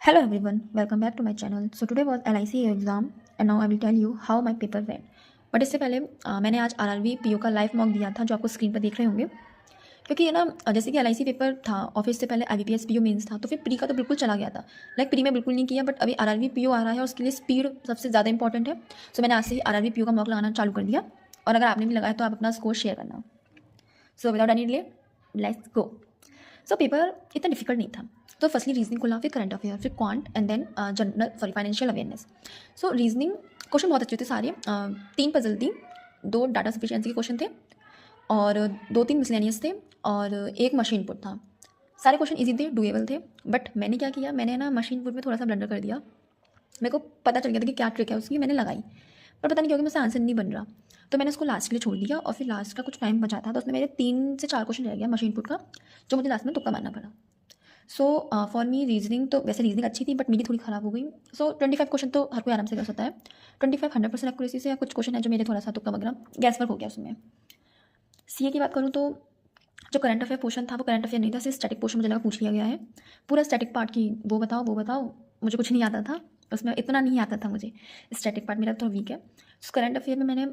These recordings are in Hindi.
Hello everyone, welcome back to my channel. So today was LIC exam and now I will tell you how my paper went. But इससे पहले मैंने आज आरआरबी पीओ का लाइव मॉक दिया था जो आपको स्क्रीन पर देख रहे होंगे, क्योंकि ये ना जैसे कि एलआईसी पेपर था और फिर इससे पहले आईबीपीएस पीओ मेंस था, तो फिर प्री का तो बिल्कुल चला गया था। प्री में बिल्कुल नहीं किया, बट अभी आरआरबी पीओ आ रहा है और उसके लिए स्पीड सबसे ज़्यादा इंपॉर्टेंट है। सो मैंने आज से ही आरआरबी पीओ का मॉक लगाना चालू कर दिया, और अगर आपने भी लगाया तो आप अपना स्कोर शेयर करना। So without any delay let's go. So paper इतना डिफिकल्ट नहीं था। तो फर्स्टली रीजनिंग खुला, फिर करंट अफेयर, फिर quant and then general financial awareness. So reasoning question बहुत अच्छे थे सारे। 3 पजल थी, 2 डाटा सफिशिएंसी के क्वेश्चन थे और 2-3 मिसलेनियस थे और 1 मशीन पुट था। सारे क्वेश्चन इजी थे, डुएबल थे। बट मैंने क्या किया, मैंने ना मशीन पुट में थोड़ा सा ब्लंडर कर दिया। मेरे को पता चल गया था कि क्या ट्रिक है उसकी, मैंने लगाई, पर पता नहीं क्योंकि मुझसे आंसर नहीं बन रहा। तो मैंने उसको लास्ट के लिए छोड़ दिया और फिर लास्ट का कुछ टाइम बचा था, तो उसमें मेरे 3 से 4 क्वेश्चन रह गया मशीन पुट का, जो मुझे लास्ट में तुक्का मारना पड़ा। सो फॉर मी रीजनिंग, तो वैसे रीजनिंग अच्छी थी बट मेरी थोड़ी ख़राब हो गई। सो 25 क्वेश्चन तो हर कोई आराम से कर सकता है, 25 100% एक्यूरेसी से। या कुछ क्वेश्चन है जो मेरे थोड़ा सा तुक्का वगैरह गैस वर्क हो गया उसमें। सीए की बात करूँ तो जो करंट अफेयर पोर्शन था वो करंट अफेयर नहीं था, सिर्फ स्टैटिक पोर्शन मुझे लगा पूछ लिया गया है। पूरा स्टैटिक पार्ट की वो बताओ, मुझे कुछ नहीं आता था उसमें, इतना नहीं आता था मुझे। स्टैटिक पार्ट मेरा थोड़ा वीक है। करंट अफेयर में मैंने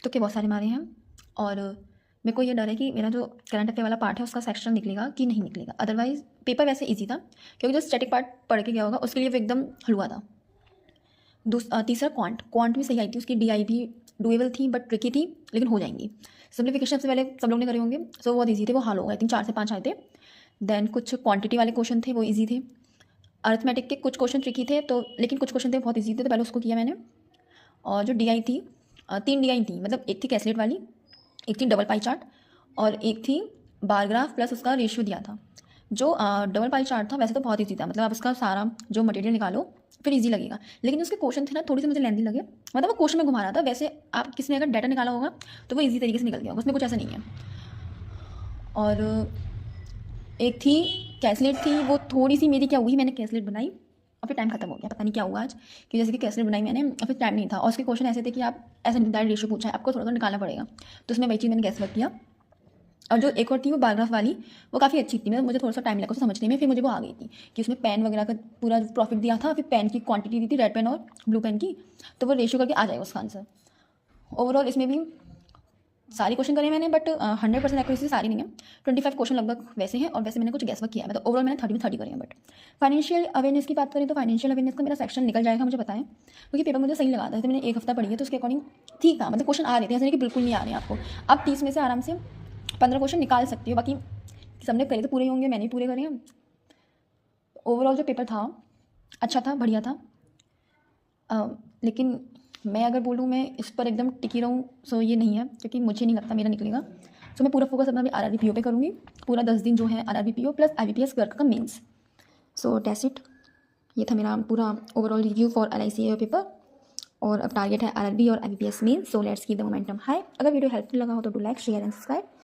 तुक्के बहुत सारे मारे हैं और मेरे को ये डर है कि मेरा जो करंट अफेयर वाला पार्ट है उसका सेक्शन निकलेगा कि नहीं निकलेगा। अदरवाइज पेपर वैसे इजी था, क्योंकि जो स्टैटिक पार्ट पढ़ के गया होगा उसके लिए वो एकदम हलवा था। तीसरा क्वांट भी सही आई थी, उसकी डीआई भी डुएबल थी बट ट्रिकी थी, लेकिन हो जाएंगी। सिम्प्लीफिकेशन सबसे पहले सब लोग ने करे होंगे, सो बहुत ईजी थे, वो हल हो गए। आई थिंक 4 से 5 आए थे। देन कुछ क्वांटिटी वाले क्वेश्चन थे, वो ईजी थे। अर्थमेटिक के कुछ क्वेश्चन ट्रिकी थे, तो लेकिन कुछ क्वेश्चन थे बहुत ईजी थे, तो पहले उसको किया मैंने। और जो डीआई थी, 3 डीआई थी, मतलब एक थी कैसलेट वाली, एक थी डबल पाई चार्ट और एक थी बार ग्राफ प्लस उसका रेशियो दिया था। जो डबल पाई चार्ट था वैसे तो बहुत ईजी था, मतलब आप उसका सारा जो मटेरियल निकालो फिर इजी लगेगा, लेकिन उसके क्वेश्चन थे ना थोड़ी सी मुझे लेंदी लगे, मतलब वो क्वेश्चन में घुमा रहा था। वैसे आप किसी ने अगर डाटा निकाला होगा तो वो इजी तरीके से निकल गया होगा, उसमें कुछ ऐसा नहीं है। और एक थी कैसलेट थी, वो थोड़ी सी मेरी क्या हुई, मैंने कैसलेट बनाई और फिर टाइम खत्म हो गया, पता नहीं क्या हुआ आज, कि जैसे कि कैसलेट बनाई मैंने और फिर टाइम नहीं था। और उसके क्वेश्चन ऐसे थे कि आप ऐसा निर्धारित रेशियो पूछा है, आपको थोड़ा थोड़ा निकालना पड़ेगा, तो उसमें वही चीज़ मैंने गैस वर्क किया। और जो एक और थी वो बायोग्राफ वाली, वो काफ़ी अच्छी थी, मतलब मुझे थोड़ा सा टाइम लगा उसे समझने में, फिर मुझे वो आ गई थी कि उसमें पेन वगैरह का पूरा प्रॉफिट दिया था, फिर पेन की क्वांटिटी दी थी, रेड पेन और ब्लू पेन की, तो वो रेशियो करके आ जाएगा उसका आंसर। ओवरऑल इसमें भी सारी क्वेश्चन करे मैंने, बट 100% एक्यूरेसी सारी नहीं है। 25 क्वेश्चन लगभग वैसे हैं और वैसे मैंने कुछ गैस वर्क किया है, मतलब ओवरऑल मैंने 30 में 30 करे हैं। बट फाइनेंशियल अवेयरनेस की बात करें तो फाइनेंशियल अवेयरनेस का मेरा सेक्शन निकल जाएगा, मुझे पता है, क्योंकि पेपर मुझे सही लगा था। जैसे मैंने 1 हफ्ता पढ़ी है तो उसके अकॉर्डिंग ठीक था, मतलब क्वेश्चन आ रहे थे, ऐसे नहीं कि बिल्कुल नहीं आ रहे हैं आपको। आप 30 में से आराम से 15 क्वेश्चन निकाल सकते हो, बाकी सबने करे तो पूरे ही होंगे, मैंने भी पूरे करे हैं। ओवरऑल जो पेपर था अच्छा था, बढ़िया था। लेकिन मैं अगर बोलूँ मैं इस पर एकदम टिकी रहूँ, सो ये नहीं है, क्योंकि मुझे नहीं लगता मेरा निकलेगा। सो मैं पूरा फोकस अपना भी आरआरबी पीओ पे करूँगी, पूरा 10 दिन जो है RRB PO plus IBPS clerk का मेंस। So that's it. ये था मेरा पूरा overall review for LIC paper, और अब टारगेट है आरआरबी और IBPS mains. So let's keep the momentum high. अगर वीडियो हेल्पफुल लगा हो तो do like share and subscribe.